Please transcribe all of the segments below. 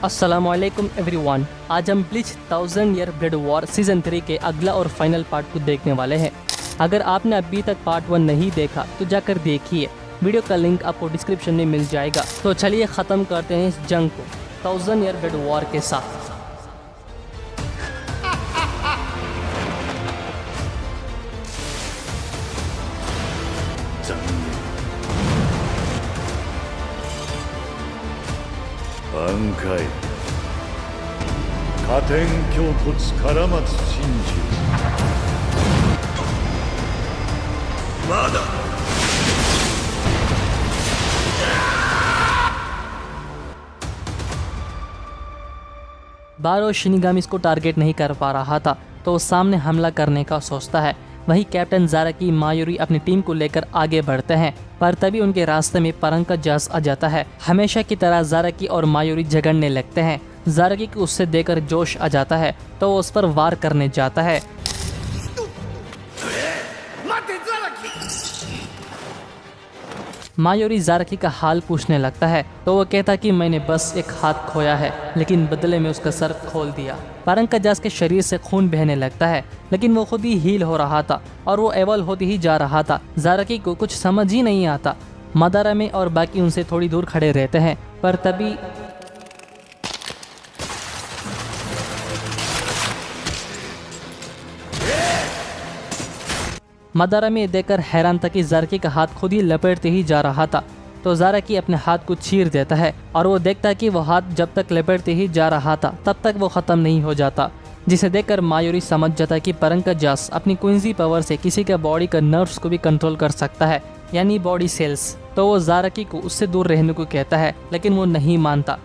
अस्सलामुअलैकुम एवरीवन। आज हम bleach 1000 year blood war season 3 के अगला और फाइनल पार्ट को देखने वाले हैं। अगर आपने अभी तक पार्ट 1 नहीं देखा तो जाकर देखिए, वीडियो का लिंक आपको डिस्क्रिप्शन में मिल जाएगा। तो चलिए ख़त्म करते हैं इस जंग को 1000 ईयर ब्लड वॉर के साथ। 반가이 가텐교토 스카라마츠 신지 마다 बारो शिनिगामी को टारगेट नहीं कर पा रहा था तो वो सामने हमला करने का सोचता है। वही कैप्टन ज़ाराकी मायोरी अपनी टीम को लेकर आगे बढ़ते हैं, पर तभी उनके रास्ते में परंग का जहाज आ जाता है। हमेशा की तरह ज़ाराकी और मायोरी झगड़ने लगते हैं। ज़ाराकी को उससे देखकर जोश आ जाता है तो वो उस पर वार करने जाता है। मायोरी ज़ाराकी का हाल पूछने लगता है तो वो कहता कि मैंने बस एक हाथ खोया है, लेकिन बदले में उसका सर खोल दिया। परंग का जहाज के शरीर से खून बहने लगता है, लेकिन वो खुद ही हील हो रहा था और वो एवल होती ही जा रहा था। ज़ाराकी को कुछ समझ ही नहीं आता। मादारा में और बाकी उनसे थोड़ी दूर खड़े रहते हैं, पर तभी मादारा में देखकर हैरान था कि ज़ाराकी का हाथ खुद ही लपेटते ही जा रहा था। तो ज़ाराकी अपने हाथ को चीर देता है और वो देखता है कि वो हाथ जब तक लपेटते ही जा रहा था तब तक वो ख़त्म नहीं हो जाता, जिसे देखकर मायोरी समझ जाता है कि परंग का जहाज अपनी क्विंजी पावर से किसी के बॉडी का नर्व्स को भी कंट्रोल कर सकता है, यानी बॉडी सेल्स। तो वो ज़ाराकी को उससे दूर रहने को कहता है, लेकिन वो नहीं मानता।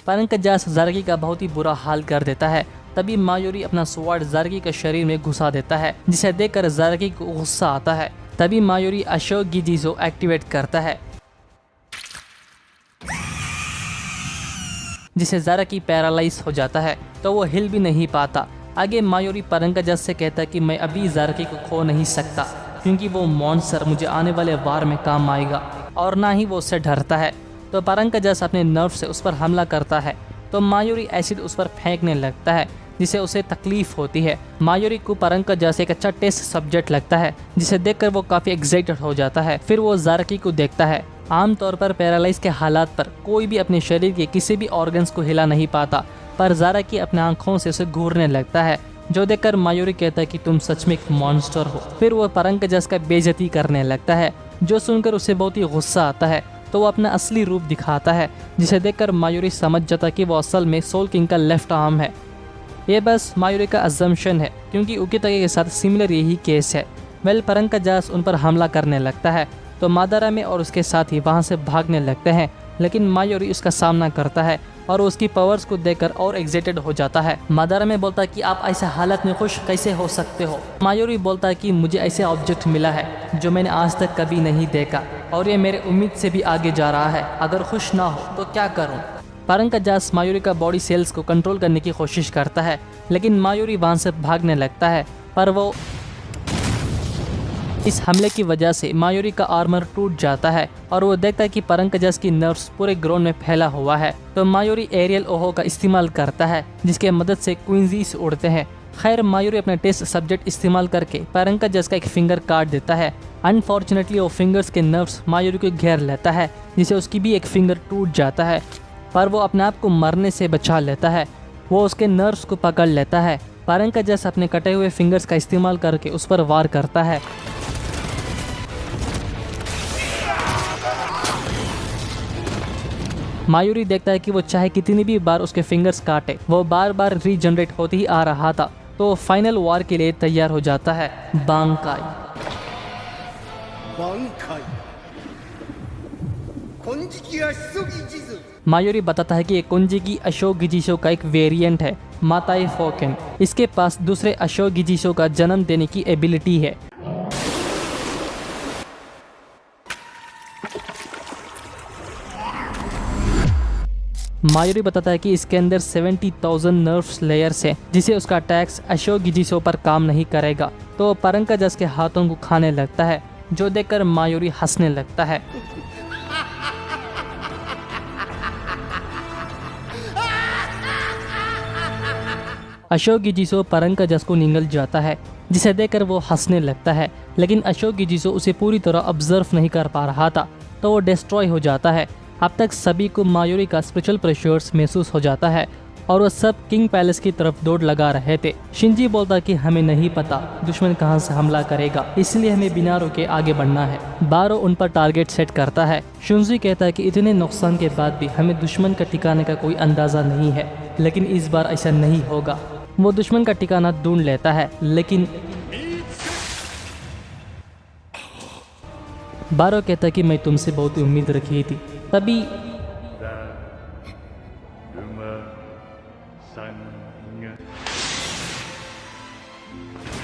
परंग का जहाज ज़ाराकी का बहुत ही बुरा हाल कर देता है। तभी मायोरी अपना स्वॉर्ड ज़ाराकी के शरीर में घुसा देता है, जिसे देखकर ज़ाराकी को गुस्सा आता है। तभी मायोरी अशोक गिजिसो एक्टिवेट करता है, जिसे ज़ाराकी पैरालाइज हो जाता है तो वो हिल भी नहीं पाता। आगे मायोरी परंग का जहाज से कहता है कि मैं अभी ज़ाराकी को खो नहीं सकता, क्योंकि वो मॉन्स्टर मुझे आने वाले वार में काम आएगा, और ना ही वो उससे डरता है। तो परंग का जहाज अपने नर्व से उस पर हमला करता है तो मायोरी एसिड उस पर फेंकने लगता है, जिसे उसे तकलीफ होती है। मायोरी को परंग का जहाज एक अच्छा टेस्ट सब्जेक्ट लगता है, जिसे देखकर वो काफ़ी एक्साइटेड हो जाता है। फिर वो ज़ाराकी को देखता है। आमतौर पर पैरालाइज के हालात पर कोई भी अपने शरीर के किसी भी ऑर्गन्स को हिला नहीं पाता, पर ज़ाराकी अपने आंखों से उसे घूरने लगता है, जो देखकर मायोरी कहता है कि तुम सच में एक मॉन्स्टर हो। फिर वो परंग का जहाज का बेइज्जती करने लगता है, जो सुनकर उसे बहुत ही गुस्सा आता है। तो वो अपना असली रूप दिखाता है, जिसे देखकर मायोरी समझ जाता कि वो असल में सोल किंग का लेफ्ट आर्म है। ये बस मायोरी का अजम्पशन है, क्योंकि उकितागे के साथ सिमिलर यही केस है। परंग का जहाज उन पर हमला करने लगता है तो मादारा में और उसके साथ ही वहाँ से भागने लगते हैं, लेकिन मायोरी उसका सामना करता है और उसकी पावर्स को देखकर और एक्साइटेड हो जाता है। मादारा में बोलता है कि आप ऐसे हालत में खुश कैसे हो सकते हो। मायोरी बोलता है कि मुझे ऐसे ऑब्जेक्ट मिला है जो मैंने आज तक कभी नहीं देखा, और ये मेरे उम्मीद से भी आगे जा रहा है। अगर खुश ना हो तो क्या करूं? परंग का जहाज मायोरी का बॉडी सेल्स को कंट्रोल करने की कोशिश करता है, लेकिन मायोरी वहाँ से भागने लगता है। पर वो इस हमले की वजह से मायोरी का आर्मर टूट जाता है और वो देखता है कि परंग का जहाज की नर्व्स पूरे ग्राउंड में फैला हुआ है। तो मायोरी एरियल ओहो का इस्तेमाल करता है, जिसके मदद से क्वींजीज उड़ते हैं। खैर, मायोरी अपना टेस्ट सब्जेक्ट इस्तेमाल करके परंग का जहाज का एक फिंगर काट देता है। अनफॉर्चुनेटली वो फिंगर्स के नर्व्स मायोरी को घेर लेता है, जिसे उसकी भी एक फिंगर टूट जाता है, पर वो अपने आप को मरने से बचा लेता है। वो उसके नर्व्स को पकड़ लेता है। परंग का जहाज अपने कटे हुए फिंगर्स का इस्तेमाल करके उस पर वार करता है। मायोरी देखता है कि वो चाहे कितनी भी बार उसके फिंगर्स काटे, वो बार बार रीजनरेट होती ही आ रहा था। तो वो फाइनल वार के लिए तैयार हो जाता है। बांकाई मायोरी बताता है कि ये कुंजिकी अशोक गिजिसो का एक वेरिएंट है, माताई फोकेन। इसके पास दूसरे अशोक गिजिसो का जन्म देने की एबिलिटी है। मायोरी बताता है कि इसके अंदर 70,000 नर्व्स लेयर्स हैं, जिसे उसका अटैक्स अशोक गिजिसो पर काम नहीं करेगा। तो परंग का जस के हाथों को खाने लगता है। जो देखकर मायोरी हंसने लगता है। अशोक गिजिसो परंकाजस को निगल जाता है, जिसे देखकर वो हंसने लगता है, लेकिन अशोक गिजिसो उसे पूरी तरह ऑब्जर्व नहीं कर पा रहा था, तो वो डिस्ट्रॉय हो जाता है। अब तक सभी को मायोरी का स्पिरिचुअल प्रेशर्स महसूस हो जाता है और वो सब किंग पैलेस की तरफ दौड़ लगा रहे थे। शिंजी बोलता कि हमें नहीं पता दुश्मन कहां से हमला करेगा, इसलिए हमें बिना रुके आगे बढ़ना है। बारो उन पर टारगेट सेट करता है। शुंजी कहता है कि इतने नुकसान के बाद भी हमें दुश्मन का ठिकाने का कोई अंदाजा नहीं है, लेकिन इस बार ऐसा नहीं होगा। वो दुश्मन का ठिकाना ढूंढ लेता है, लेकिन बारो कहता है कि मैं तुमसे बहुत उम्मीद रखी थी। तभी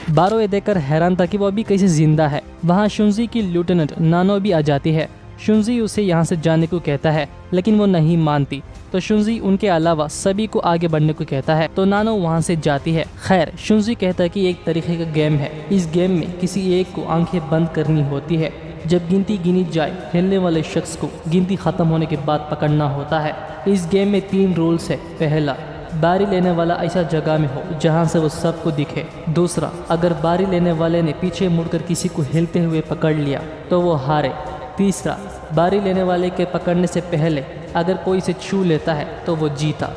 बारो ये देखकर हैरान था कि वो अभी कैसे जिंदा है। वहाँ शुंजी की लेफ्टिनेंट नानो भी आ जाती है। शुंजी उसे यहाँ से जाने को कहता है, लेकिन वो नहीं मानती, तो शुंजी उनके अलावा सभी को आगे बढ़ने को कहता है, तो नानो वहाँ से जाती है। खैर, शुंजी कहता है कि एक तरीके का गेम है, इस गेम में किसी एक को आंखें बंद करनी होती है। जब गिनती गिनी जाए, खेलने वाले शख्स को गिनती खत्म होने के बाद पकड़ना होता है। इस गेम में 3 रूल्स है। पहला, बारी लेने वाला ऐसा जगह में हो जहां से वो सबको दिखे। दूसरा, अगर बारी लेने वाले ने पीछे मुड़कर किसी को हिलते हुए पकड़ लिया तो वो हारे। तीसरा, बारी लेने वाले के पकड़ने से पहले अगर कोई इसे छू लेता है तो वो जीता।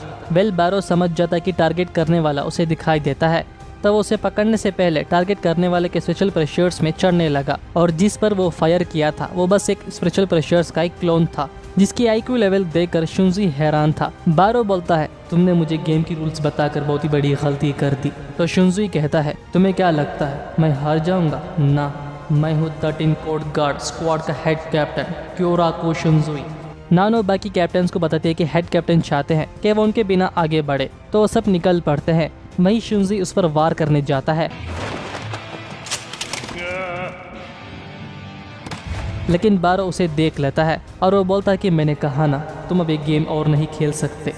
बारो समझ जाता है कि टारगेट करने वाला उसे दिखाई देता है, तब उसे पकड़ने से पहले टारगेट करने वाले के स्पेशल प्रेशर्स में चढ़ने लगा, और जिस पर वो फायर किया था वो बस एक स्पेशल प्रेशर्स का एक क्लोन था, जिसकी आईक्यू लेवल देखकर शुंजी हैरान था। बारो बोलता है, तुमने मुझे गेम की रूल्स बताकर बहुत ही बड़ी गलती कर दी। तो शुंजी कहता है, तुम्हें क्या लगता है मैं हार जाऊंगा? ना, मैं हूँ 13 कोड गार्ड स्क्वाड का हेड कैप्टन क्योराको शिंजुई। नानो बाकी कैप्टन्स को बताते हैं कि हेड कैप्टन चाहते हैं कि वो उनके बिना आगे बढ़े, तो वो सब निकल पड़ते हैं। वहीं शुंजी उस पर वार करने जाता है, लेकिन बारो उसे देख लेता है और वो बोलता है कि मैंने कहा ना, तुम अब एक गेम और नहीं खेल सकते।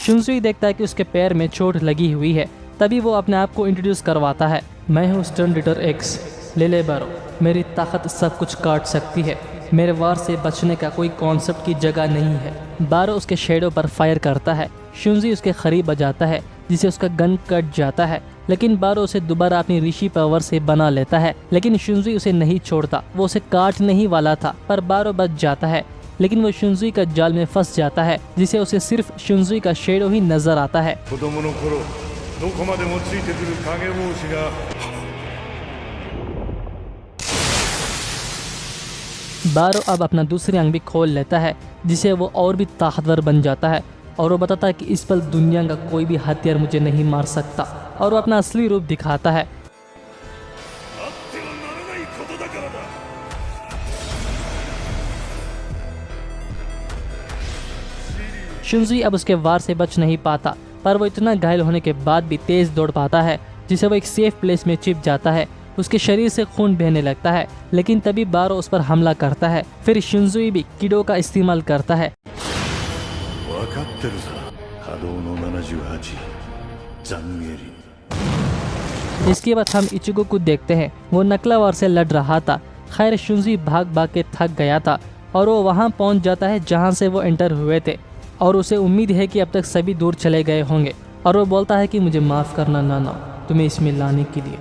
शुंजी देखता है कि उसके पैर में चोट लगी हुई है, तभी वो अपने आप को इंट्रोड्यूस करवाता है, मैं हूँ स्टर्न रीडर एक्स, ले बारो, मेरी ताकत सब कुछ काट सकती है, मेरे वार से बचने का कोई कॉन्सेप्ट की जगह नहीं है। बारो उसके शेडो पर फायर करता है। शुंजी उसके करीब आ जाता है, जिसे उसका गन कट जाता है, लेकिन बारो उसे दोबारा अपनी ऋषि पावर से बना लेता है। लेकिन शुंजी उसे नहीं छोड़ता, वो उसे काटने ही वाला था, पर बारो बच जाता है, लेकिन वो शुंजी का जाल में फंस जाता है, जिसे उसे सिर्फ शुंजी का शेडो ही नजर आता है। बारो अब अपना दूसरी आंख भी खोल लेता है, जिसे वो और भी ताकतवर बन जाता है, और वो बताता है कि इस पल दुनिया का कोई भी हथियार मुझे नहीं मार सकता, और वो अपना असली रूप दिखाता है। शुंजी अब उसके वार से बच नहीं पाता, पर वो इतना घायल होने के बाद भी तेज दौड़ पाता है, जिसे वो एक सेफ प्लेस में छिप जाता है। उसके शरीर से खून बहने लगता है, लेकिन तभी बारो उस पर हमला करता है। फिर शुंजी भी किडो का इस्तेमाल करता है। इसके बाद हम इचिगो को देखते हैं, वो नकला वार से लड़ रहा था। खैर, शुंजी भाग भाग के थक गया था और वो वहां पहुंच जाता है जहां से वो एंटर हुए थे, और उसे उम्मीद है कि अब तक सभी दूर चले गए होंगे, और वो बोलता है कि मुझे माफ करना नाना, तुम्हें इसमें लाने के लिए।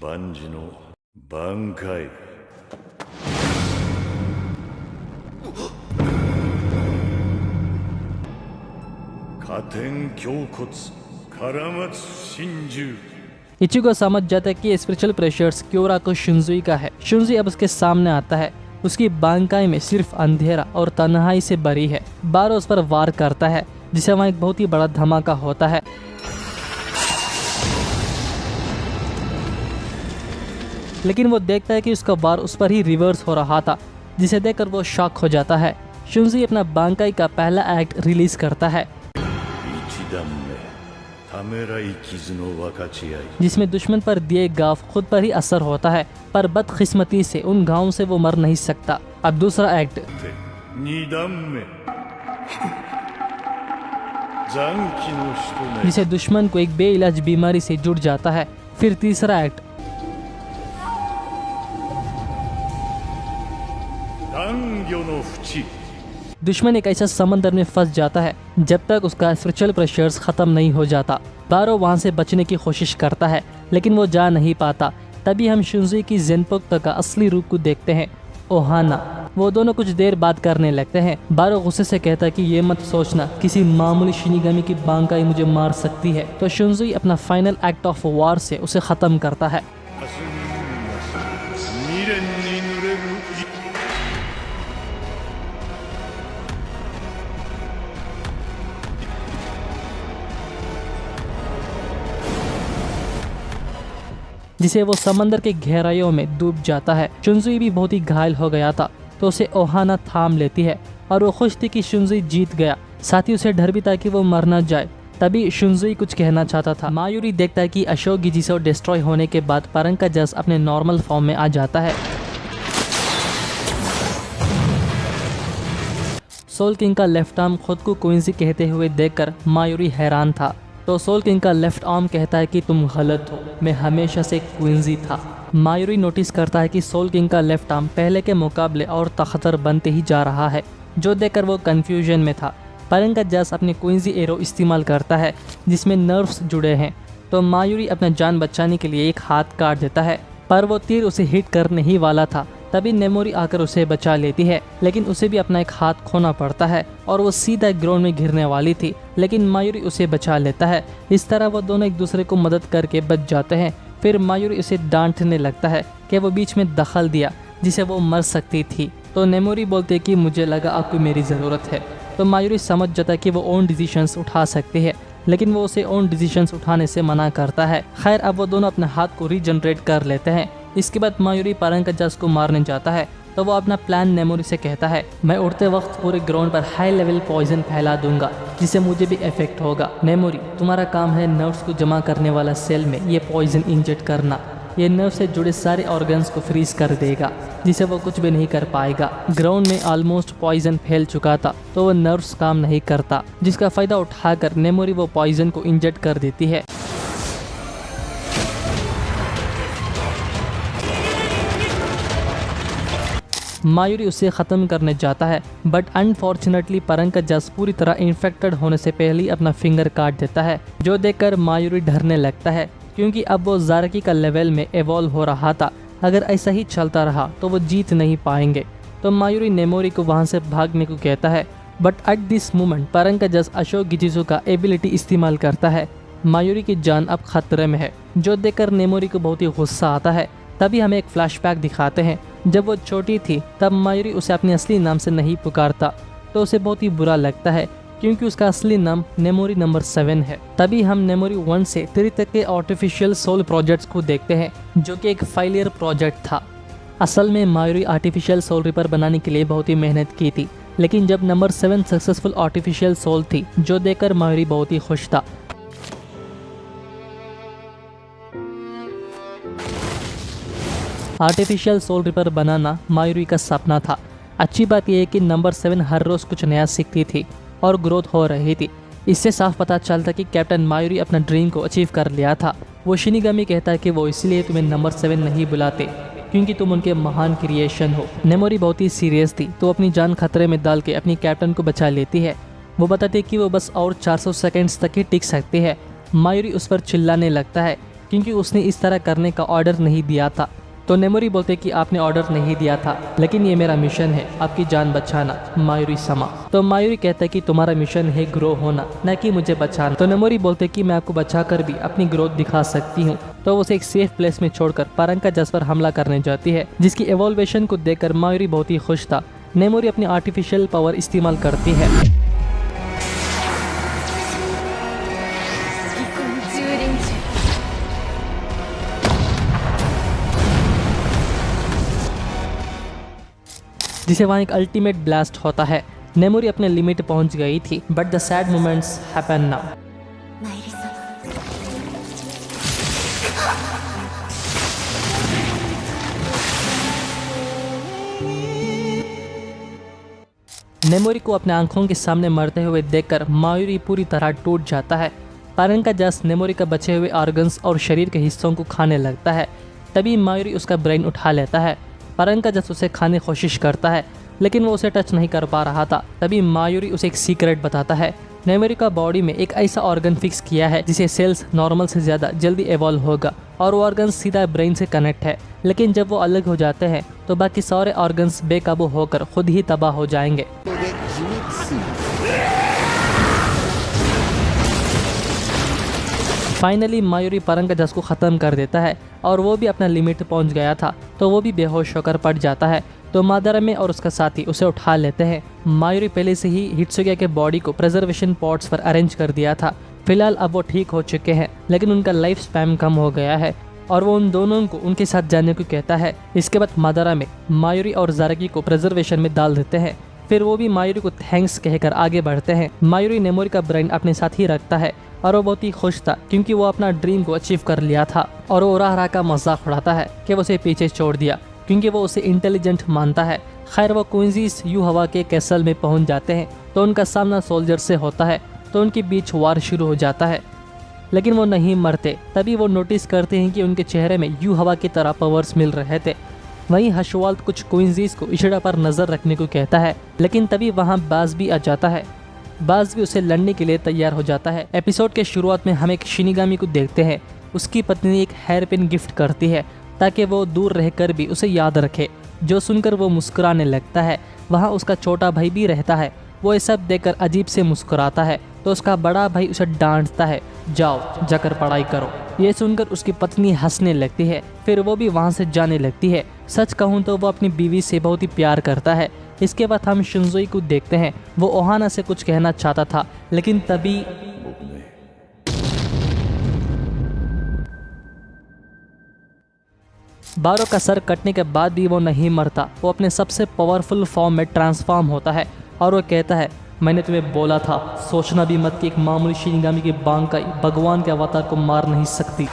बांजिनो बांकाई। कातेन क्योकुत्सु करामात्सु शिंजू। इचिगो समझ जाता है कि स्पिरिचुअल प्रेशर्स क्योराको शिंजुई का है। शुंजी अब उसके सामने आता है। उसकी बांकाई में सिर्फ अंधेरा और तन्हाई से भरी है। बारो उस पर वार करता है, जिसे वहाँ एक बहुत ही बड़ा धमाका होता है। लेकिन वो देखता है कि उसका वार उस पर ही रिवर्स हो रहा था, जिसे देखकर वो शॉक हो जाता है। शुंजी अपना बांकाई का पहला एक्ट रिलीज करता है, जिसमें दुश्मन पर दिए घाव खुद पर ही असर होता है, पर बदकिस्मती से उन घावों से वो मर नहीं सकता। अब दूसरा एक्ट, 残機のしとね जिसे दुश्मन को एक बेइलाज बीमारी से जुड़ जाता है। फिर तीसरा एक्ट, 断魚の淵 दुश्मन एक ऐसा समंदर में फंस जाता है जब तक उसका स्पिरिचुअल प्रेशर्स खत्म नहीं हो जाता। बारो वहाँ से बचने की कोशिश करता है लेकिन वो जा नहीं पाता। तभी हम शुंजी की जेनपोक्ता का असली रूप को देखते हैं, ओहाना। वो दोनों कुछ देर बात करने लगते हैं। बारो गुस्से से कहता है कि ये मत सोचना किसी मामूली शिनिगामी की बांकाई मुझे मार सकती है। तो शुंजी अपना फाइनल एक्ट ऑफ वॉर से उसे खत्म करता है। 明日未練に濡れる जिसे वो समंदर के गहराइयों में डूब जाता है। शुंजी भी बहुत ही घायल हो गया था तो उसे ओहाना थाम लेती है और वो खुश थी कि शुंजी जीत गया। साथ ही उसे डर भी था कि वो मर न जाए। तभी शुंजी कुछ कहना चाहता था। मायूरी देखता है कि अशोक गिजिसो डिस्ट्रॉय होने के बाद परंग का जस अपने नॉर्मल फॉर्म में आ जाता है। सोल किंग का लेफ्ट आर्म खुद को क्वींसी कहते हुए देखकर मायूरी हैरान था। तो सोल किंग का लेफ्ट आर्म कहता है कि तुम गलत हो, मैं हमेशा से क्वींसी था। मायूरी नोटिस करता है कि सोल किंग का लेफ्ट आर्म पहले के मुकाबले और ताकतवर बनते ही जा रहा है, जो देखकर वो कंफ्यूजन में था। परंग का जस अपने क्वींसी एरो इस्तेमाल करता है जिसमें नर्व्स जुड़े हैं। तो मायूरी अपना जान बचाने के लिए एक हाथ काट देता है, पर वो तीर उसे हिट करने ही वाला था। तभी नेमोरी आकर उसे बचा लेती है, लेकिन उसे भी अपना एक हाथ खोना पड़ता है और वो सीधा ग्राउंड में गिरने वाली थी, लेकिन मायूरी उसे बचा लेता है। इस तरह वो दोनों एक दूसरे को मदद करके बच जाते हैं। फिर मायूरी उसे डांटने लगता है कि वो बीच में दखल दिया जिसे वो मर सकती थी। तो नेमोरी बोलते कि मुझे लगा आपको मेरी ज़रूरत है। तो मायूरी समझ जाता है कि वो ओन डिसीजंस उठा सकती है, लेकिन वो उसे ओन डिसीजंस उठाने से मना करता है। खैर, अब वो दोनों अपने हाथ को रीजनरेट कर लेते हैं। इसके बाद मायूरी परंग का जस को मारने जाता है तो वो अपना प्लान नेमोरी से कहता है, मैं उड़ते वक्त पूरे ग्राउंड पर हाई लेवल पॉइजन फैला दूंगा जिससे मुझे भी इफेक्ट होगा। नेमोरी, तुम्हारा काम है नर्व्स को जमा करने वाला सेल में ये पॉइजन इंजेक्ट करना। ये नर्व से जुड़े सारे ऑर्गन्स को फ्रीज कर देगा जिसे वो कुछ भी नहीं कर पाएगा। ग्राउंड में ऑलमोस्ट पॉइजन फैल चुका था तो वो नर्व्स काम नहीं करता, जिसका फायदा उठाकर नेमोरी वो पॉइजन को इंजेक्ट कर देती है। मायूरी उसे ख़त्म करने जाता है, बट अनफॉर्चुनेटली परंग का जस पूरी तरह इन्फेक्टेड होने से पहले ही अपना फिंगर काट देता है, जो देखकर मायूरी डरने लगता है क्योंकि अब वो ज़ारकी का लेवल में एवॉल्व हो रहा था। अगर ऐसा ही चलता रहा तो वो जीत नहीं पाएंगे। तो मायूरी नेमोरी को वहाँ से भागने को कहता है, बट एट दिस मोमेंट परंग का जस अशोक गिजिसो का एबिलिटी इस्तेमाल करता है। मायूरी की जान अब खतरे में है, जो देखकर नेमोरी को बहुत ही गुस्सा आता है। तभी हमें एक फ्लैशबैक दिखाते हैं, जब वो छोटी थी तब मायूरी उसे अपने असली नाम से नहीं पुकारता, तो उसे बहुत ही बुरा लगता है क्योंकि उसका असली नाम नेमोरी नंबर 7 है। तभी हम नेमोरी 1 से 3 तक के आर्टिफिशियल सोल प्रोजेक्ट्स को देखते हैं, जो कि एक फेलियर प्रोजेक्ट था। असल में मायूरी आर्टिफिशियल सोल रिपर बनाने के लिए बहुत ही मेहनत की थी, लेकिन जब नंबर 7 सक्सेसफुल आर्टिफिशियल सोल थी, जो देखकर मायूरी बहुत ही खुश था। आर्टिफिशियल सोल रिपर बनाना मायूरी का सपना था। अच्छी बात यह है कि नंबर 7 हर रोज़ कुछ नया सीखती थी और ग्रोथ हो रही थी। इससे साफ पता चलता कि कैप्टन मायूरी अपना ड्रीम को अचीव कर लिया था। वो शिनिगामी कहता है कि वो इसलिए तुम्हें नंबर 7 नहीं बुलाते क्योंकि तुम उनके महान क्रिएशन हो। नेमोरी बहुत ही सीरियस थी तो अपनी जान खतरे में डाल के अपनी कैप्टन को बचा लेती है। वो बताती कि वो बस और 400 सेकेंड्स तक ही टिक सकती है। मायूरी उस पर चिल्लाने लगता है क्योंकि उसने इस तरह करने का ऑर्डर नहीं दिया था। तो नेमोरी बोलते कि आपने ऑर्डर नहीं दिया था, लेकिन ये मेरा मिशन है, आपकी जान बचाना, मायूरी समा। तो मायूरी कहता है कि तुम्हारा मिशन है ग्रो होना, न कि मुझे बचाना। तो नेमोरी बोलते कि मैं आपको बचाकर भी अपनी ग्रोथ दिखा सकती हूँ। तो वो उसे एक सेफ प्लेस में छोड़कर परंग का जस पर हमला करने जाती है, जिसकी एवोल्वेशन को देखकर मायूरी बहुत ही खुश था। नेमोरी अपनी आर्टिफिशियल पावर इस्तेमाल करती है। जिसे वहाँ एक अल्टीमेट ब्लास्ट होता है। नेमोरी अपने लिमिट पहुंच गई थी, but the sad moments happen now. नेमोरी को अपने आंखों के सामने मरते हुए देखकर मायूरी पूरी तरह टूट जाता है। पारंगाजास नेमोरी का बचे हुए ऑर्गन्स और शरीर के हिस्सों को खाने लगता है। तभी मायूरी उसका ब्रेन उठा लेता है। पारंगाजास उसे खाने की कोशिश करता है लेकिन वो उसे टच नहीं कर पा रहा था। तभी मायूरी उसे एक सीक्रेट बताता है। नेमोरी का बॉडी में एक ऐसा ऑर्गन फिक्स किया है जिसे सेल्स नॉर्मल से ज़्यादा जल्दी एवॉल्व होगा और वो ऑर्गन सीधा ब्रेन से कनेक्ट है। लेकिन जब वो अलग हो जाते हैं तो बाकी सारे ऑर्गन्स बेकाबू होकर खुद ही तबाह हो जाएंगे। फाइनली मायूरी पारंगाजास को ख़त्म कर देता है और वो भी अपना लिमिट पहुंच गया था तो वो भी बेहोश होकर पड़ जाता है। तो मादारामे और उसका साथी उसे उठा लेते हैं। मायूरी पहले से ही हित्सुगे के बॉडी को प्रिजर्वेशन पॉट्स पर अरेंज कर दिया था। फिलहाल अब वो ठीक हो चुके हैं लेकिन उनका लाइफ स्पैन कम हो गया है और वो उन दोनों को उनके साथ जाने को कहता है। इसके बाद मादारामे मायूरी और जाराकी को प्रिजर्वेशन में डाल देते हैं। फिर वो भी मायूरी को थैंक्स कहकर आगे बढ़ते हैं। मायूरी नेमोरी का ब्रेन अपने साथ ही रखता है और वो बहुत ही खुश था क्योंकि वो अपना ड्रीम को अचीव कर लिया था और वो राह का मजाक उड़ाता है कि वो उसे पीछे छोड़ दिया क्योंकि वो उसे इंटेलिजेंट मानता है। खैर वो क्वींजीज यू हवा के कैसल में पहुंच जाते हैं तो उनका सामना सोल्जर से होता है तो उनके बीच वार शुरू हो जाता है लेकिन वो नहीं मरते। तभी वो नोटिस करते हैं कि उनके चेहरे में यू हवा की तरह पावर्स मिल रहे थे। वहीं हशवाल्ट कुछ क्वींजीज को इशड़ा पर नजर रखने को कहता है लेकिन तभी वहाँ बाज भी आ जाता है। बाज भी उसे लड़ने के लिए तैयार हो जाता है। एपिसोड के शुरुआत में हम एक शिनिगामी को देखते हैं। उसकी पत्नी एक हेयर पिन गिफ्ट करती है ताकि वो दूर रहकर भी उसे याद रखे, जो सुनकर वो मुस्कुराने लगता है। वहाँ उसका छोटा भाई भी रहता है। वो ये सब देखकर अजीब से मुस्कुराता है तो उसका बड़ा भाई उसे डांटता है, जाओ जाकर पढ़ाई करो। ये सुनकर उसकी पत्नी हंसने लगती है। फिर वो भी वहाँ से जाने लगती है। सच कहूँ तो वो अपनी बीवी से बहुत ही प्यार करता है। इसके बाद हम शिनजुई को देखते हैं। वो ओहाना से कुछ कहना चाहता था लेकिन तभी बारो का सर कटने के बाद भी वो नहीं मरता। वो अपने सबसे पावरफुल फॉर्म में ट्रांसफॉर्म होता है और वो कहता है, मैंने तुम्हें बोला था, सोचना भी मत कि एक मामूली शिनिगामी की बांकाई भगवान के अवतार को मार नहीं सकती।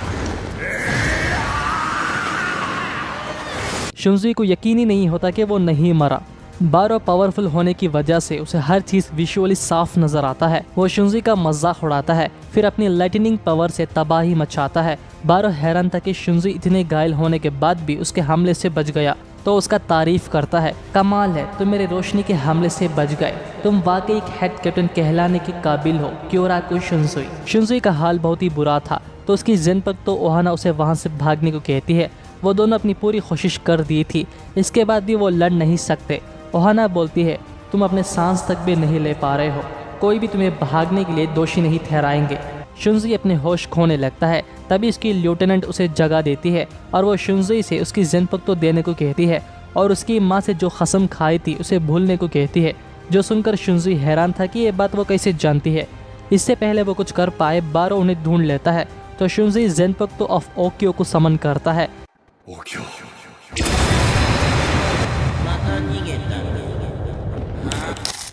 शिनजुई को यकीन ही नहीं होता कि वो नहीं मरा। बारो पावरफुल होने की वजह से उसे हर चीज विजुअली साफ नजर आता है। वो शिनजुई का मजाक उड़ाता है फिर अपनी लाइटनिंग पावर से तबाही मचाता है। बारो हैरान था कि शिनजुई इतने घायल होने के बाद भी उसके हमले से बच गया तो उसका तारीफ करता है, कमाल है, तुम मेरे रोशनी के हमले से बच गए, तुम वाकई एक हेड कैप्टन कहलाने के काबिल हो, क्योराको शिनजुई। शिनजुई का हाल बहुत ही बुरा था तो उसकी जनपद तो ओहाना उसे वहाँ से भागने को कहती है। वो दोनों अपनी पूरी कोशिश कर दी थी, इसके बाद भी वो लड़ नहीं सकते। ओहाना बोलती है, तुम अपने सांस तक भी नहीं ले पा रहे हो, कोई भी तुम्हें भागने के लिए दोषी नहीं ठहराएंगे। शिनजुई अपने होश खोने लगता है। तभी उसकी लेफ्टिनेंट उसे जगा देती है और वो शिनजुई से उसकी जनपद देने को कहती है और उसकी माँ से जो कसम खाई थी उसे भूलने को कहती है, जो सुनकर शिनजुई हैरान था कि ये बात वो कैसे जानती है। इससे पहले वो कुछ कर पाए बारो उन्हें ढूंढ लेता है तो शिनजुई जनपद ऑफ ओक्यो को समन करता है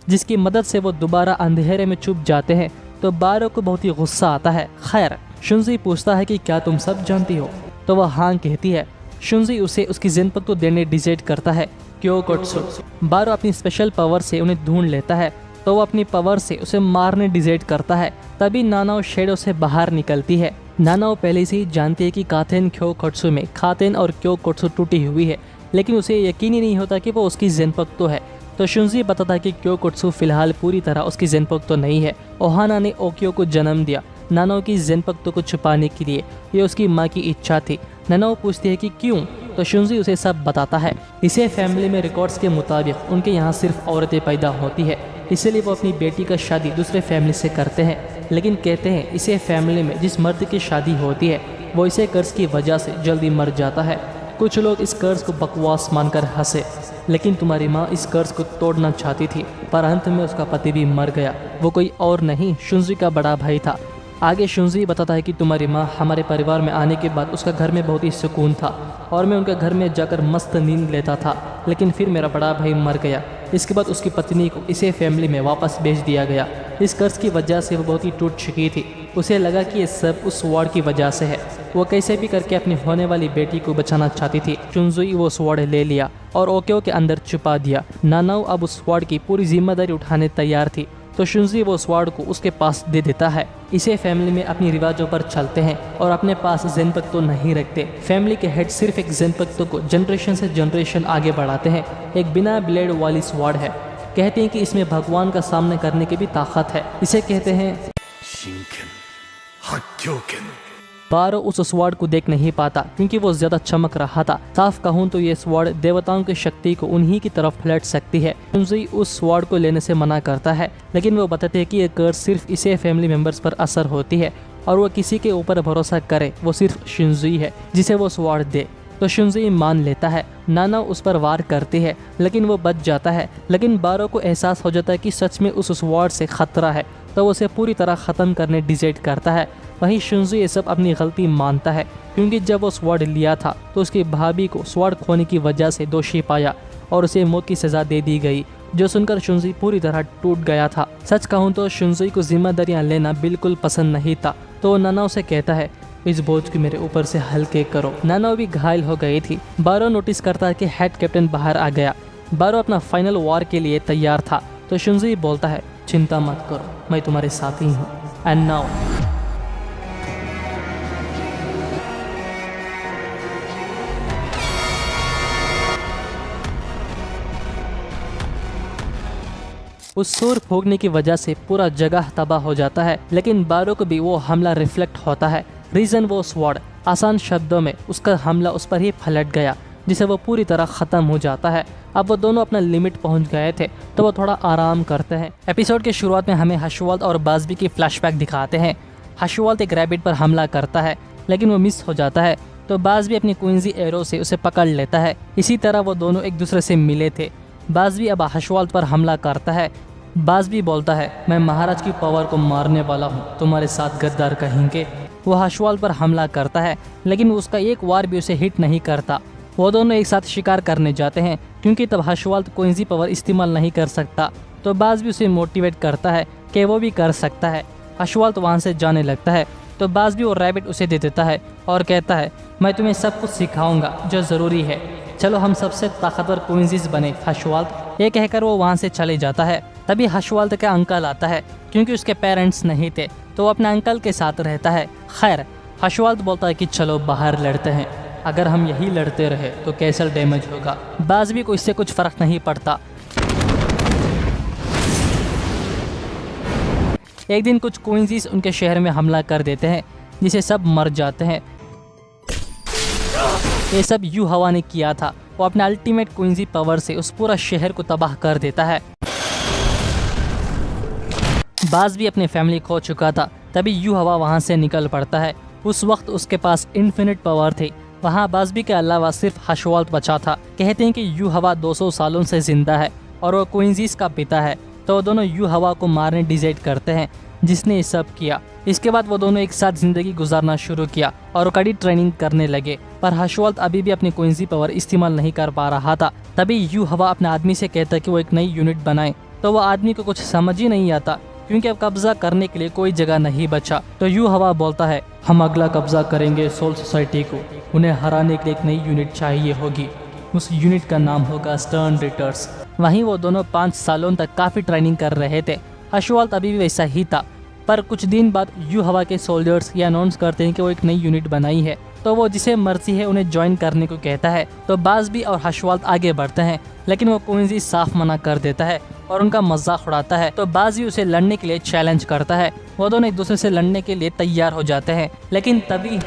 जिसकी मदद से वो दोबारा अंधेरे में छुप जाते हैं। तो बारो को बहुत ही गुस्सा आता है। खैर शिनजुई पूछता है कि क्या तुम सब जानती हो, तो वह हाँ कहती है। शिनजुई उसे उसकी जनपद को देने डिसाइड करता है, क्योकोत्सु। बारो अपनी स्पेशल पावर से उन्हें ढूंढ लेता है तो वो अपनी पावर से उसे मारने डिसाइड करता है। तभी नानाओ शेडो से बाहर निकलती है। नानाओ पहले से ही जानती है कि काथेन क्योकोत्सु में खातेन और क्योकोत्सु टूटी हुई है लेकिन उसे यकीन ही नहीं होता कि वो उसकी जनपद तो है। तो शिनजुई बताता है कि क्योकोत्सु फिलहाल पूरी तरह उसकी जनपद तो नहीं है। ओहाना ने ओक्यो को जन्म दिया नानाओ की जनपद को छुपाने के लिए, ये उसकी माँ की इच्छा थी। नानाओ पूछती है कि क्यों, तो शिनजुई उसे सब बताता है। इसे फैमिली में रिकॉर्ड्स के मुताबिक उनके यहाँ सिर्फ औरतें पैदा होती है, इसलिए वो अपनी बेटी का शादी दूसरे फैमिली से करते हैं। लेकिन कहते हैं इसे फैमिली में जिस मर्द की शादी होती है वो इसे कर्ज की वजह से जल्दी मर जाता है। कुछ लोग इस कर्ज को बकवास मानकर हंसे, लेकिन तुम्हारी माँ इस कर्ज को तोड़ना चाहती थी पर अंत में उसका पति भी मर गया। वो कोई और नहीं, शिनजुई का बड़ा भाई था। आगे शिनजुई बताता है कि तुम्हारी माँ हमारे परिवार में आने के बाद उसका घर में बहुत ही सुकून था और मैं उनके घर में जाकर मस्त नींद लेता था, लेकिन फिर मेरा बड़ा भाई मर गया। इसके बाद उसकी पत्नी को इसे फैमिली में वापस भेज दिया गया। इस कर्ज की वजह से वो बहुत ही टूट चुकी थी उसे लगा कि ये सब उस स्वॉर्ड की वजह से है। वो कैसे भी करके अपनी होने वाली बेटी को बचाना चाहती थी। चुनजुई वो स्वॉर्ड ले लिया और ओक्यो के अंदर छुपा दिया। नानाओ अब उस स्वॉर्ड की पूरी जिम्मेदारी उठाने तैयार थी, तो शुनजी वो स्वॉर्ड को उसके पास दे देता है। इसे फैमिली में अपनी रिवाजों पर चलते हैं और अपने पास ज़ेनपेक्तो नहीं रखते। फैमिली के हेड सिर्फ एक ज़ेनपेक्तो को जनरेशन से जनरेशन आगे बढ़ाते हैं। एक बिना ब्लेड वाली स्वॉर्ड है। कहते हैं कि इसमें भगवान का सामना करने की भी ताकत है। इसे कहते हैं 真剣発狂剣 बारो उस स्वॉर्ड को देख नहीं पाता क्योंकि वो ज्यादा चमक रहा था। साफ कहूँ तो ये स्वॉर्ड देवताओं की शक्ति को उन्हीं की तरफ पलट सकती है। शुनजुई उस स्वॉर्ड को लेने से मना करता है, लेकिन वो बताते हैं कि ये कर्स सिर्फ इसे फैमिली मेंबर्स पर असर होती है और वो किसी के ऊपर भरोसा करे वो सिर्फ शुनजुई है जिसे वो स्वॉर्ड दे। तो शुनजुई मान लेता है। नाना उस पर वार करती है लेकिन वो बच जाता है। लेकिन बारो को एहसास हो जाता है कि सच में उस स्वॉर्ड से खतरा है, तो उसे पूरी तरह ख़त्म करने डिसाइड करता है। वहीं शुनजुई ये सब अपनी गलती मानता है क्योंकि जब वो स्वॉर्ड लिया था तो उसकी भाभी को स्वॉर्ड खोने की वजह से दोषी पाया और उसे मौत की सज़ा दे दी गई, जो सुनकर शुनजुई पूरी तरह टूट गया था। सच कहूँ तो शुनजुई को जिम्मेदारियाँ लेना बिल्कुल पसंद नहीं था, तो वो नानाओ से कहता है इस बोझ को मेरे ऊपर से हल्के करो। नानाओ भी घायल हो गई थी। बारो नोटिस करता है कि हेड कैप्टन बाहर आ गया। बारो अपना फाइनल वॉर के लिए तैयार था, तो शुनजुई बोलता है चिंता मत करो, मैं तुम्हारे साथ ही हूँ। एंड नाउ उस सूर फूकने की वजह से पूरा जगह तबाह हो जाता है, लेकिन बारो को भी वो हमला रिफ्लेक्ट होता है। रीज़न वो स्वॉर्ड, आसान शब्दों में उसका हमला उस पर ही पलट गया जिसे वो पूरी तरह ख़त्म हो जाता है। अब वो दोनों अपना लिमिट पहुंच गए थे, तो वो थोड़ा आराम करते हैं। एपिसोड के शुरुआत में हमें हशवाल्त और बाज़बी की फ्लैशबैक दिखाते हैं। हशवाल्त एक रैबिट पर हमला करता है लेकिन वो मिस हो जाता है, तो बाज़बी अपनी क्वींजी एरो से उसे पकड़ लेता है। इसी तरह वो दोनों एक दूसरे से मिले थे। बाज़बी अब हशवाल्त पर हमला करता है। बाज़बी बोलता है मैं महाराज की पावर को मारने वाला हूँ, तुम्हारे साथ गद्दार कहेंगे। वो हशवाल्त पर हमला करता है लेकिन उसका एक वार भी उसे हिट नहीं करता। वो दोनों एक साथ शिकार करने जाते हैं क्योंकि तब हशवाल्त क्वींजी पावर इस्तेमाल नहीं कर सकता, तो बाज़बी उसे मोटिवेट करता है कि वो भी कर सकता है। हशवाल्त वहाँ से जाने लगता है, तो बाज़बी और रैबिट उसे दे देता है और कहता है मैं तुम्हें सब कुछ सिखाऊंगा जो ज़रूरी है, चलो हम सबसे ताकतवर क्वींजीज बने हशवाल्त। ये कहकर वो वहाँ से चले जाता है। तभी हशवाल्त का अंकल आता है क्योंकि उसके पेरेंट्स नहीं थे, तो वो अपने अंकल के साथ रहता है। खैर हशवाल्त बोलता है कि चलो बाहर लड़ते हैं, अगर हम यही लड़ते रहे तो कैसल डैमेज होगा। बाज़बी को इससे कुछ फ़र्क नहीं पड़ता। एक दिन कुछ क्वींजीज उनके शहर में हमला कर देते हैं जिसे सब मर जाते हैं। ये सब यू हवा ने किया था। वो अपने अल्टीमेट क्वींजी पावर से उस पूरा शहर को तबाह कर देता है। बाज़बी अपनी फैमिली खो चुका था, तभी यू हवा वहाँ से निकल पड़ता है। उस वक्त उसके पास इन्फिनिट पावर थी। वहाँ बाज़बी के अलावा सिर्फ हशवाल्त बचा था। कहते हैं कि यू हवा 200 सालों से जिंदा है और वो क्वींजीज का पिता है, तो वो दोनों यू हवा को मारने डिसाइड करते हैं जिसने ये सब किया। इसके बाद वो दोनों एक साथ जिंदगी गुजारना शुरू किया और कड़ी ट्रेनिंग करने लगे, पर हशवाल्त अभी भी अपनी क्वींजी पावर इस्तेमाल नहीं कर पा रहा था। तभी यू हवा अपने आदमी से कहता है कि वो एक नई यूनिट बनाए, तो वो आदमी को कुछ समझ ही नहीं आता क्योंकि अब कब्जा करने के लिए कोई जगह नहीं बचा। तो यू हवा बोलता है हम अगला कब्जा करेंगे सोल सोसाइटी को, उन्हें हराने के लिए एक नई यूनिट चाहिए होगी, उस यूनिट का नाम होगा स्टर्न रिटर्स। वहीं वो दोनों 5 सालों तक काफ़ी ट्रेनिंग कर रहे थे। हशवाल्त अभी भी वैसा ही था, पर कुछ दिन बाद यू हवा के सोल्जर्स ये अनाउंस करते हैं कि वो एक नई यूनिट बनाई है, तो वो जिसे मर्जी है उन्हें ज्वाइन करने को कहता है। तो बाज़बी और हशवाल्त आगे बढ़ते हैं, लेकिन वो क्वींजी साफ मना कर देता है और उनका मजाक उड़ाता है। तो बाज़बी उसे लड़ने के लिए चैलेंज करता है। वो दोनों एक दूसरे से लड़ने के लिए तैयार हो जाते हैं, लेकिन तभी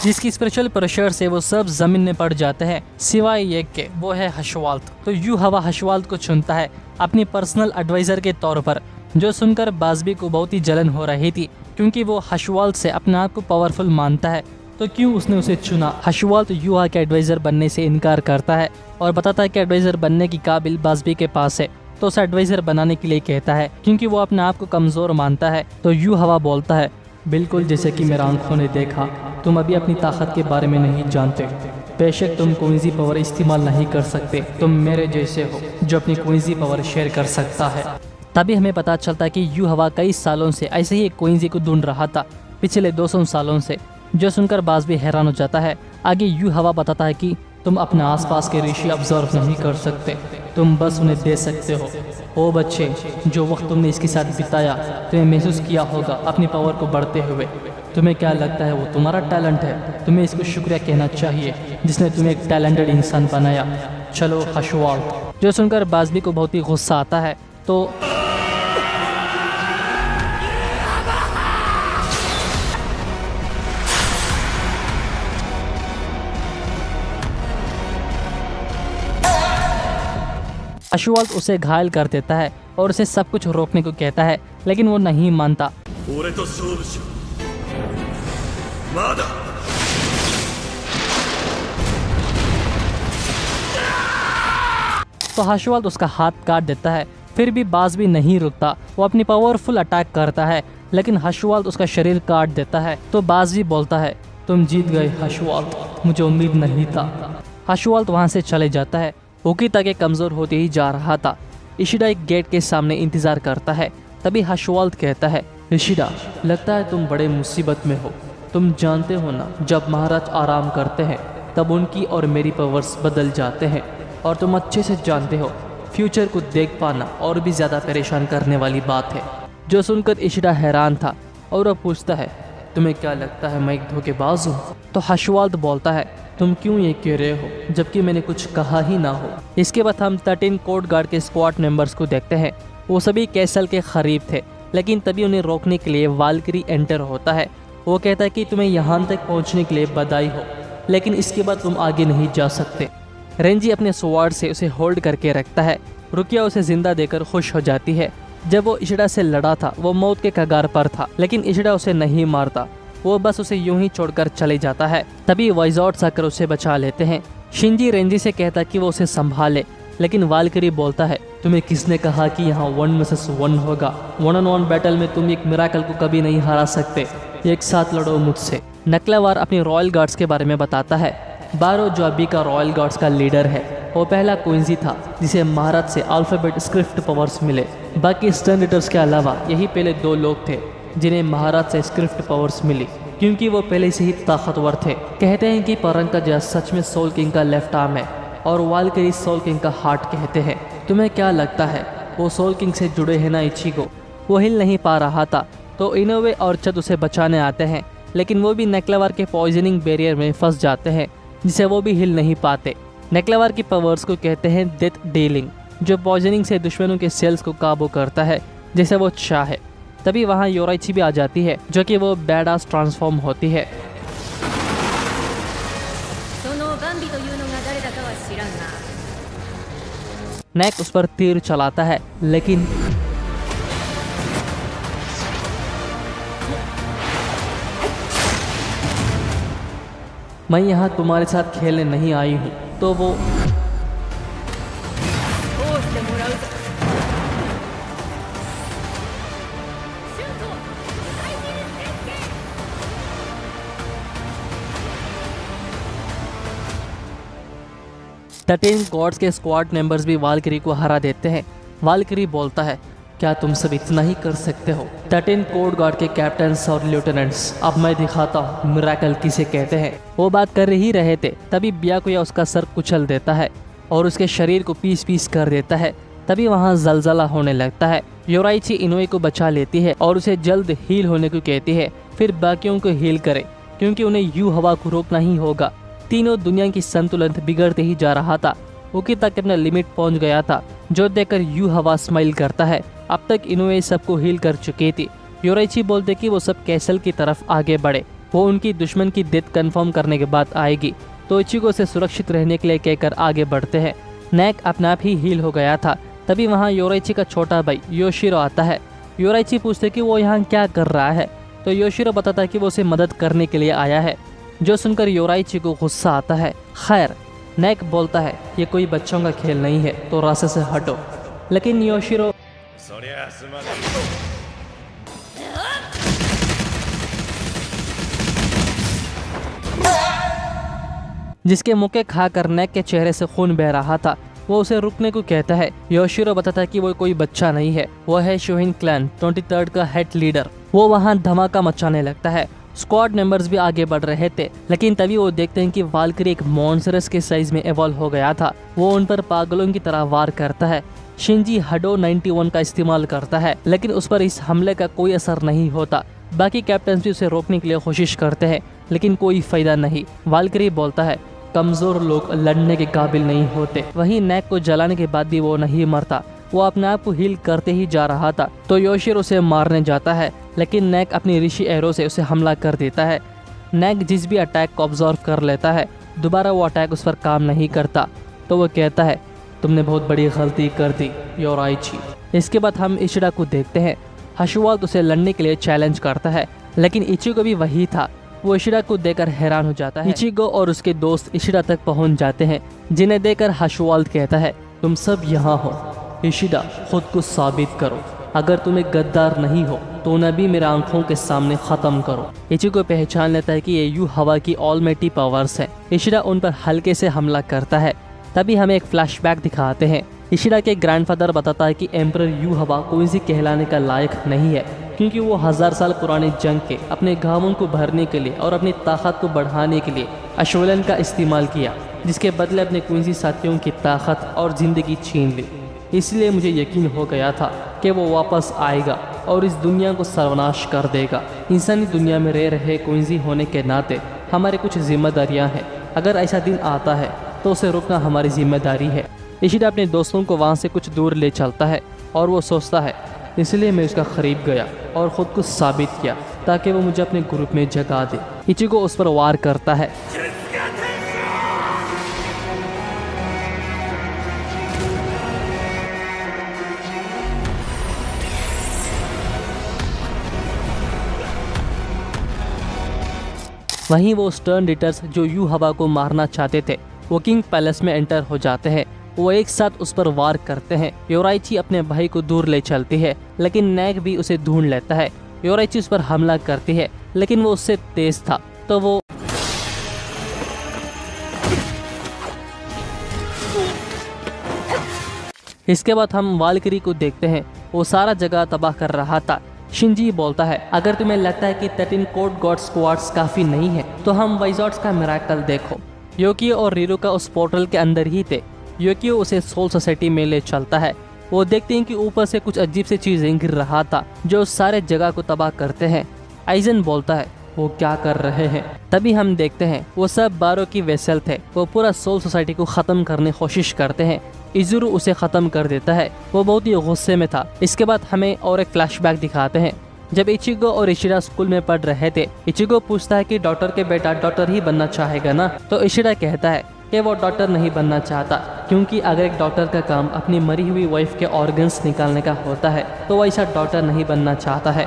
जिसकी स्पिरिचुअल प्रेशर से वो सब जमीन में पड़ जाते हैं सिवाय एक के, वो है हशवाल्त। तो यू हवा हशवाल्त को चुनता है अपनी पर्सनल एडवाइज़र के तौर पर, जो सुनकर बाज़बी को बहुत ही जलन हो रही थी क्योंकि वो हशवाल्त से अपने आप को पावरफुल मानता है। तो क्यों उसने उसे चुना? हशवाल्त यू हवा के एडवाइज़र बनने से इनकार करता है और बताता है कि एडवाइज़र बनने की काबिल बाज़बी के पास है, तो उसे एडवाइज़र बनाने के लिए कहता है क्योंकि वो अपने आप को कमज़ोर मानता है। तो यू हवा बोलता है बिल्कुल जैसे कि मेरा आंखों ने देखा, तुम अभी अपनी ताकत के बारे में नहीं जानते। बेशक तुम क्विंजी पावर इस्तेमाल नहीं कर सकते, तुम मेरे जैसे हो जो अपनी क्विंजी पावर शेयर कर सकता है। तभी हमें पता चलता है कि यू हवा कई सालों से ऐसे ही एक क्विंजी को ढूंढ रहा था, पिछले 200 सालों से। जो सुनकर बाज भी हैरान हो जाता है। आगे यू हवा बताता है कि तुम अपने आसपास के ऋषि ऑब्जर्व नहीं कर सकते, तुम बस उन्हें दे सकते हो। ओ बच्चे, जो वक्त तुमने इसके साथ बिताया तुम्हें महसूस किया होगा अपनी पावर को बढ़ते हुए। तुम्हें क्या लगता है वो तुम्हारा टैलेंट है? तुम्हें इसको शुक्रिया कहना चाहिए जिसने तुम्हें एक टैलेंटेड इंसान बनाया। चलो हशवाल्ट। जो सुनकर बाजबी को बहुत ही गुस्सा आता है तो हशवाल्ट उसे घायल कर देता है और उसे सब कुछ रोकने को कहता है, लेकिन वो नहीं मानता। 俺と勝負しろまだ तो हशवाल्ट उसका हाथ काट देता है। फिर भी बाज भी नहीं रुकता, वो अपनी पावरफुल अटैक करता है, लेकिन हशवाल्ट उसका शरीर काट देता है। तो बाज भी बोलता है, तुम जीत गए हशवाल्ट, मुझे उम्मीद नहीं था। हशवाल्ट वहाँ से चले जाता है। ओकिता के कमज़ोर होते ही जा रहा था। इशिडा एक गेट के सामने इंतज़ार करता है। तभी हशवाल्ट कहता है, इशिडा, लगता है तुम बड़े मुसीबत में हो। तुम जानते हो ना, जब महाराज आराम करते हैं तब उनकी और मेरी पावर्स बदल जाते हैं, और तुम अच्छे से जानते हो फ्यूचर को देख पाना और भी ज़्यादा परेशान करने वाली बात है। जो सुनकर इशिडा हैरान था और वह पूछता है, तुम्हें क्या लगता है मैं एक धोखेबाज हूँ? तो हशवाल्ट बोलता है, तुम क्यों ये कह रहे हो जबकि मैंने कुछ कहा ही ना हो। इसके बाद हम 13 कोर्ट गार्ड के स्क्वाड मेंबर्स को देखते हैं। वो सभी कैसल के करीब थे, लेकिन तभी उन्हें रोकने के लिए वाल्किरी एंटर होता है। वो कहता है कि तुम्हें यहाँ तक पहुँचने के लिए बधाई हो, लेकिन इसके बाद तुम आगे नहीं जा सकते। रेंजी अपने स्वॉर्ड से उसे होल्ड करके रखता है। रुकिया उसे जिंदा देकर खुश हो जाती है। जब वो इशिडा से लड़ा था वो मौत के कगार पर था, लेकिन इशिडा उसे नहीं मारता, वो बस उसे यूं ही छोड़कर चले जाता है। तभी वाइजॉर्ड्स आकर उसे बचा लेते हैं। शिंजी रेंजी से कहता कि वो उसे संभाले, लेकिन वाल्किरी बोलता है, तुम्हें किसने कहा कि यहाँ 1 वर्सेस 1 होगा? 1-on-1 बैटल में तुम एक मिराकल को कभी नहीं हरा सकते, एक साथ लड़ो मुझसे। नकलावार अपनी रॉयल गार्ड्स के बारे में बताता है। बारो जो अभी का रॉयल गार्ड्स का लीडर है, वो पहला क्विंजी था जिसे महाराज से अल्फाबेट स्क्रिप्ट पावर्स मिले। बाकी स्टर्न रीडर्स के अलावा यही पहले 2 लोग थे जिन्हें महाराज से स्क्रिप्ट पावर्स मिली, क्योंकि वो पहले से ही ताकतवर थे। कहते हैं कि परंकजा सच में सोल किंग का लेफ्ट आर्म है और वाल्किरी सोल किंग का हार्ट कहते हैं। तुम्हें क्या लगता है वो सोल किंग से जुड़े हैं ना इचिगो? वो हिल नहीं पा रहा था, तो इनोवे और चद उसे बचाने आते हैं, लेकिन वो भी नेक्लावार के पॉइजनिंग बैरियर में फंस जाते हैं, जिसे वो भी हिल नहीं पाते। नेक्लावार की पावर्स को कहते हैं डेथ डीलिंग, जो पॉइजनिंग से दुश्मनों के सेल्स को काबू करता है जैसे वो चाहे। तभी वहाँ योराइची भी आ जाती है, जो कि वो बैडास ट्रांसफॉर्म होती है। नेक उस पर तीर चलाता है, लेकिन मैं यहाँ तुम्हारे साथ खेलने नहीं आई हूँ। तो वो थर्टीन गॉड्स के स्क्वाड मेंबर्स भी वाल्किरी को हरा देते हैं। वाल्किरी बोलता है, क्या तुम सब इतना ही कर सकते हो? 13 कोड गार्ड के कैप्टन्स और लेफ्टिनेंट्स, अब मैं दिखाता हूँ मिराकल किसे कहते हैं। वो बात कर ही रहे थे, तभी ब्याकुया उसका सर कुचल देता है और उसके शरीर को पीस पीस कर देता है। तभी वहाँ जलजला होने लगता है। योराइची इनोए को बचा लेती है और उसे जल्द हील होने को कहती है, फिर बाकियों को हील करे, क्योंकि उन्हें यू हवा को रोकना ही होगा। तीनों दुनिया की संतुलन बिगड़ते ही जा रहा था। ओकिता तक अपना लिमिट पहुंच गया था, जो देखकर यू हवा स्माइल करता है। अब तक इनोए सबको हील कर चुकी थी। योराइची बोलते कि वो सब कैसल की तरफ आगे बढ़े, वो उनकी दुश्मन की डेथ कंफर्म करने के बाद आएगी, तो इचिगो से सुरक्षित रहने के लिए कहकर आगे बढ़ते हैं। नेक अपने आप ही हील हो गया था। तभी वहाँ योराइची का छोटा भाई योशिरो आता है। योराइची पूछते कि वो यहाँ क्या कर रहा है, तो योशिरो बताता है कि वो उसे मदद करने के लिए आया है। जो सुनकर योराइची को गुस्सा आता है। खैर, नेक बोलता है ये कोई बच्चों का खेल नहीं है, तो रास्ते से हटो। लेकिन योशिरो जिसके मुक्के खाकर नेक के चेहरे से खून बह रहा था। वो उसे रुकने को कहता है। योशिरो बताता है कि वो कोई बच्चा नहीं है, वो है शोहिन क्लैन 23rd का हेड लीडर। वो वहाँ धमाका मचाने लगता है। स्क्वाड मेंबर्स भी आगे बढ़ रहे थे, लेकिन तभी वो देखते हैं कि वाल्किरी एक मॉन्स्टरस के साइज में इवॉल्व हो गया था। वो उन पर पागलों की तरह वार करता है। शिंजी हडो 91 का इस्तेमाल करता है, लेकिन उस पर इस हमले का कोई असर नहीं होता। बाकी कैप्टन भी उसे रोकने के लिए कोशिश करते हैं, लेकिन कोई फायदा नहीं। वाल्किरी बोलता है कमजोर लोग लड़ने के काबिल नहीं होते। वहीं नेक को जलाने के बाद भी वो नहीं मरता। वो अपने आप को हील करते ही जा रहा था तो योशिरो उसे मारने जाता है, लेकिन नेक अपनी ऋषि एरो से उसे हमला कर देता है। नेक जिस भी अटैक को ऑब्जर्व कर लेता है, दोबारा वो अटैक उस पर काम नहीं करता। तो वो कहता है तुमने बहुत बड़ी गलती कर दी योराइची। इसके बाद हम इशिडा को देखते हैं। हशुवाल्ट उसे लड़ने के लिए चैलेंज करता है, लेकिन इचिगो भी वही था। वो इशिडा को देखकर हैरान हो जाता है। इचिगो और उसके दोस्त इशिडा तक पहुंच जाते हैं, जिन्हें देखकर हशुवाल्ट कहता है तुम सब यहाँ हो। इशिडा खुद को साबित करो। अगर तुम्हें गद्दार नहीं हो तो उन्हें भी मेरे आंखों के सामने खत्म करो। इचिगो पहचान लेता है कि ये यू हवा की ऑलमाइटी पावर्स है। इशिडा उन पर हल्के से हमला करता है। तभी हमें एक फ्लैशबैक दिखाते हैं। इशिडा के ग्रैंडफादर बताता है कि एम्परर यू हवा कोई सी कहलाने का लायक नहीं है, क्योंकि वो 1000 साल पुराने जंग के अपने घावों को भरने के लिए और अपनी ताकत को बढ़ाने के लिए अश्वलन का इस्तेमाल किया, जिसके बदले अपने क्वींसी साथियों की ताकत और ज़िंदगी छीन ली। इसलिए मुझे यकीन हो गया था कि वो वापस आएगा और इस दुनिया को सर्वनाश कर देगा। इंसानी दुनिया में रह रहे क्वींसी होने के नाते हमारे कुछ जिम्मेदारियां हैं। अगर ऐसा दिन आता है तो उसे रोकना हमारी जिम्मेदारी है। इशिडा अपने दोस्तों को वहाँ से कुछ दूर ले चलता है और वो सोचता है इसलिए मैं उसका करीब गया और ख़ुद को साबित किया ताकि वो मुझे अपने ग्रुप में जगा दे। इचिगो उस पर वार करता है। वहीं वो स्टर्न रिटर्स जो यू हवा को मारना चाहते थे वो किंग पैलेस में एंटर हो जाते हैं। वो एक साथ उस पर वार करते हैं। योराइची अपने भाई को दूर ले चलती है, लेकिन नेक भी उसे ढूंढ लेता है। योराइची उस पर हमला करती है, लेकिन वो उससे तेज था तो वो इसके बाद हम वाल्किरी को देखते हैं। वो सारा जगह तबाह कर रहा था। शिंजी बोलता है अगर तुम्हें लगता है कि 13 कोड गॉड स्क्वाड्स काफ़ी नहीं है तो हम वाइजॉट्स का मिराकल देखो। योकियो और रीरुका उस पोर्टल के अंदर ही थे। योकियो उसे सोल सोसाइटी में ले चलता है। वो देखते हैं कि ऊपर से कुछ अजीब सी चीजें गिर रहा था जो सारे जगह को तबाह करते हैं। आइजन बोलता है वो क्या कर रहे हैं। तभी हम देखते हैं वो सब बारो की वेसल थे। वो पूरा सोल सोसाइटी को खत्म करने की कोशिश करते हैं। इजुरु उसे खत्म कर देता है। वो बहुत ही गुस्से में था। इसके बाद हमें और एक फ्लैशबैक दिखाते हैं। जब इचिगो और इशिडा स्कूल में पढ़ रहे थे, इचिगो पूछता है कि डॉक्टर के बेटा डॉक्टर ही बनना चाहेगा ना। तो इशिडा कहता है कि वो डॉक्टर नहीं बनना चाहता, क्योंकि अगर एक डॉक्टर का काम अपनी मरी हुई वाइफ के ऑर्गन्स निकालने का होता है तो वो ऐसा डॉक्टर नहीं बनना चाहता है।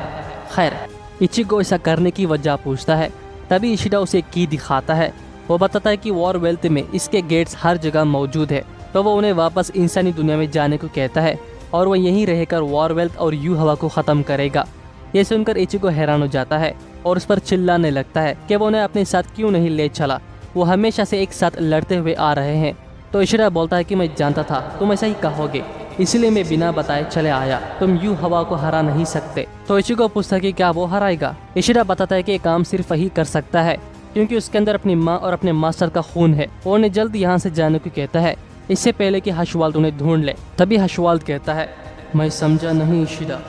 खैर, इचिगो ऐसा करने की वजह पूछता है। तभी इशिडा उसे की दिखाता है। वो बताता है कि वॉर वेल्थ में इसके गेट्स हर जगह मौजूद है, तो वो उन्हें वापस इंसानी दुनिया में जाने को कहता है और वो यहीं रहकर वॉर वेल्थ और यू हवा को ख़त्म करेगा। ये सुनकर इचिगो हैरान हो जाता है और उस पर चिल्लाने लगता है कि वो उन्हें अपने साथ क्यों नहीं ले चला। वो हमेशा से एक साथ लड़ते हुए आ रहे हैं। तो इशिडा बोलता है कि मैं जानता था तुम ऐसा ही कहोगे, इसलिए मैं बिना बताए चले आया। तुम यू हवा को हरा नहीं सकते। तो इचिगो पूछता है कि क्या वो हराएगा। इशिडा बताता है कि ये काम सिर्फ वही कर सकता है, क्योंकि उसके अंदर अपनी माँ और अपने मास्टर का खून है। वो उन्हें जल्द यहाँ से जाने को कहता है, इससे पहले कि हशवाल्ट उन्हें ढूंढ ले। तभी हशवाल्ट कहता है, मैं समझा नहीं इशिडा,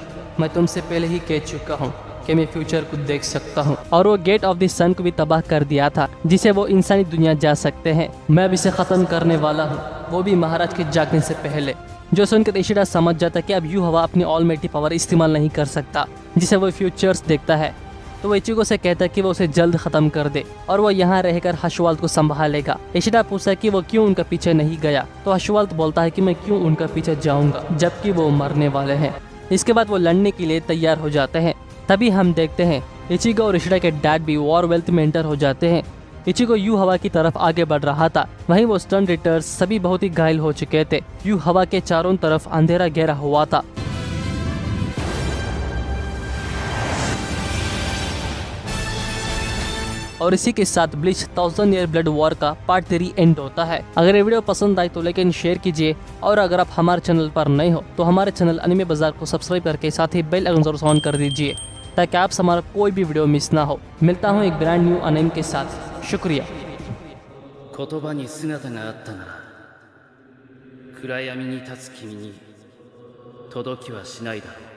मैं तुमसे पहले ही कह चुका हूँ कि मैं फ्यूचर को देख सकता हूँ। और वो गेट ऑफ द सन को भी तबाह कर दिया था, जिसे वो इंसानी दुनिया जा सकते हैं। मैं अब इसे खत्म करने वाला हूँ, वो भी महाराज के जागने से पहले। जो सुनकर इशिडा समझ जाता कि अब यू हवा अपनी ऑलमाइटी पावर इस्तेमाल नहीं कर सकता, जिसे वो फ्यूचर्स देखता है। तो वो इचिगो से कहता है कि वो उसे जल्द खत्म कर दे और वो यहाँ रहकर हशवाल्ट को संभालेगा। इशिडा पूछता है कि वो क्यों उनका पीछे नहीं गया। तो हशवाल्ट बोलता है कि मैं क्यों उनका पीछे जाऊंगा जबकि वो मरने वाले हैं। इसके बाद वो लड़ने के लिए तैयार हो जाते हैं। तभी हम देखते हैं इचिगो और इशिडा के डैड भी वॉर वेल्थ में एंटर हो जाते हैं। इचिगो यू हवा की तरफ आगे बढ़ रहा था, वहीं वो स्टर्न रिटर्स सभी बहुत ही घायल हो चुके थे। यू हवा के चारों तरफ अंधेरा घेरा हुआ था। और इसी के साथ ब्लीच 1000 ईयर ब्लड वॉर का पार्ट 3 एंड होता है। अगर ये वीडियो पसंद आई तो लाइक एंड शेयर कीजिए, और अगर आप हमारे चैनल पर नए हो तो हमारे चैनल अनिमे बाजार को सब्सक्राइब करके साथ ही बेल आइकन जरूर ऑन कर दीजिए, ताकि आप हमारा कोई भी वीडियो मिस ना हो। मिलता हूँ एक ब्रांड न्यू अनिमे के साथ। शुक्रिया। 言葉に姿があったなら暗闇に立つ君に届きはしないだろう。